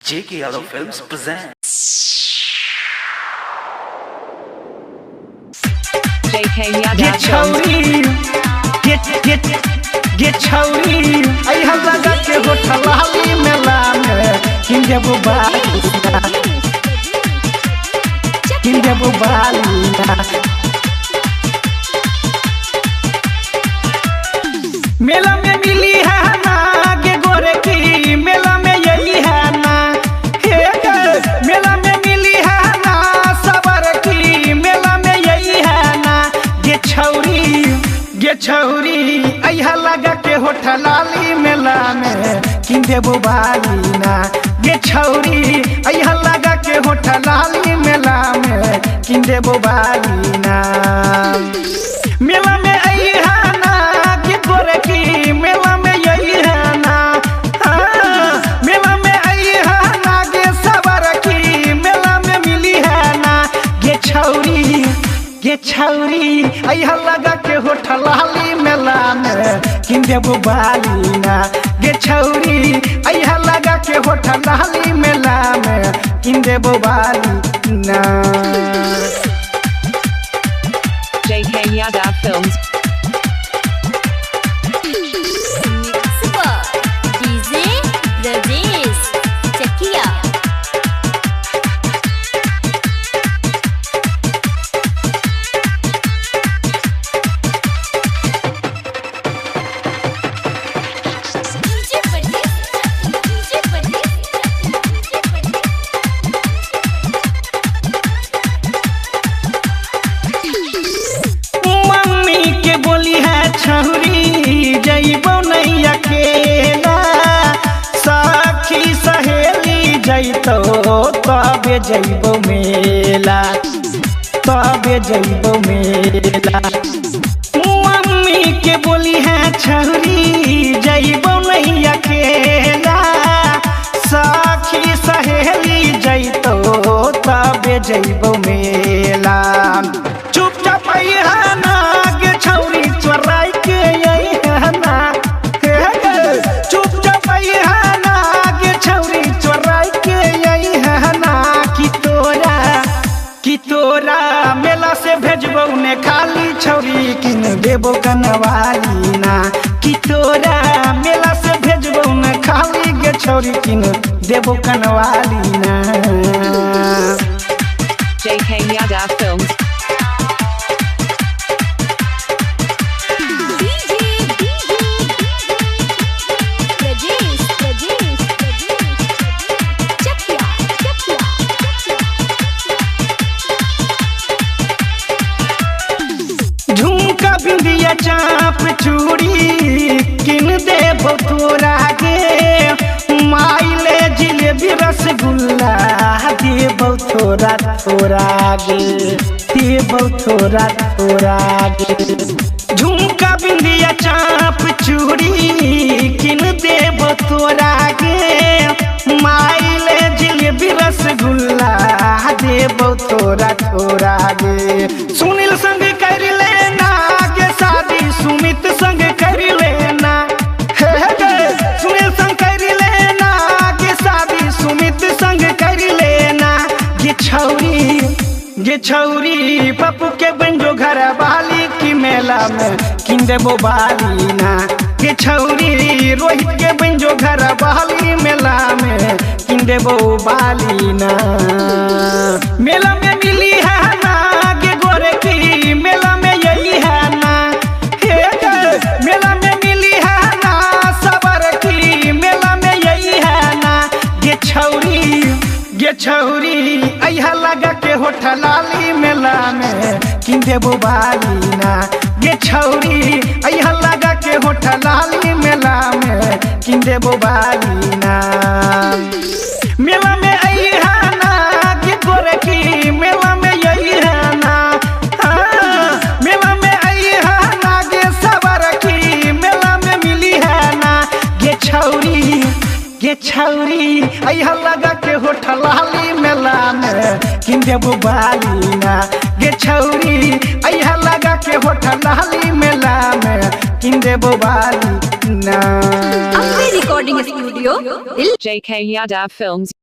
J.K. Yadav Films present J.K. Yadav Get Films. छौरी get छौरी आई हम लगा के होठल हाली मेला में किन देबो बालिया मेला में मिली है ना के गोरे की मेला में यही है ना हे मेला में मिली है ना सबर की मेला में यही है ना गे छौरी अइहा लगा के होठल लाली मेला में किन देबो बालिना गे छौरी अइहा लगा के होठल लाली मेला में किन देबो बालिना मेला में अइहा ना के गोरे की मेला में यही है ना मेला में अइहा ना गे सबर की मेला में मिली है ना गे छौरी अइहा लगा के होठल लाली मेला में किन देबो बालिना गे छौरी अइहा लगा के होठल लाली मेला में किन देबो बालिना J.K. Yadav Films. Super DJ Rajesh Chakia. Mummy के बोली है छौरी जइबो नहीं अकेला सखी सहेली जइतो तबे जइबो मेला मम्मी के बोली है छौरी जइबो नहीं अकेला सखी सहेली जइतो तबे जइबो मेला चुपचाप अइहा ना गे छौरी चोराई के अइहा ना चुपचाप अइहा ना गे छौरी चोराई के अइहा ना कि तोरा मेला से भेजबो ने खाली छौरी किन देबो कनवाली ना कि तोरा मेला से भेजबो ने खाली गे छौरी किन देबो कनवाली ना J.K. Yadav Films. झुमका बिंदिया चाप चूड़ी किन देबो तोरा गे माइले जिलेबी रसगुल्ला देबो थोड़ा गे झुमका बिंदिया चाप चूड़ी किन देबो तोरा गे माइले जिलेबी रसगुल्ला देबो थोड़ा गे सुनील संग कर लेना गे शादी सुमित संग कर लेना सुनील संग कर लेना गे शादी सुमित संग कर लेना गे छौरी पप्पू के बंजो घर वाली की मेला में किन देबो बालिना गे छौरी रोहित के बंजो घर वाली मेला में किन देबो बालिना मेला में मिली है ना गे गोरे की मेला में यही है ना मेला में मिली है ना सबर की मेला में यही है ना गे छौरी अइहा लगा के होठल लाली मेला में किन देबो बालिना गे छौरी अइहा लगा के होठल लाली मेला में किन देबो बालिना मेला में अइहा ना गे गोरे की मेला में यही है ना मेला में अइहा ना गे सबर की मेला में मिली है ना गे छौरी अइहा लगा के होठल लाली मेला में किन देबो बालिना गे छौरी अइहा लगा के होठल लाली मेला में किन देबो बालिना Recording Studio. J.K. Yadav Films.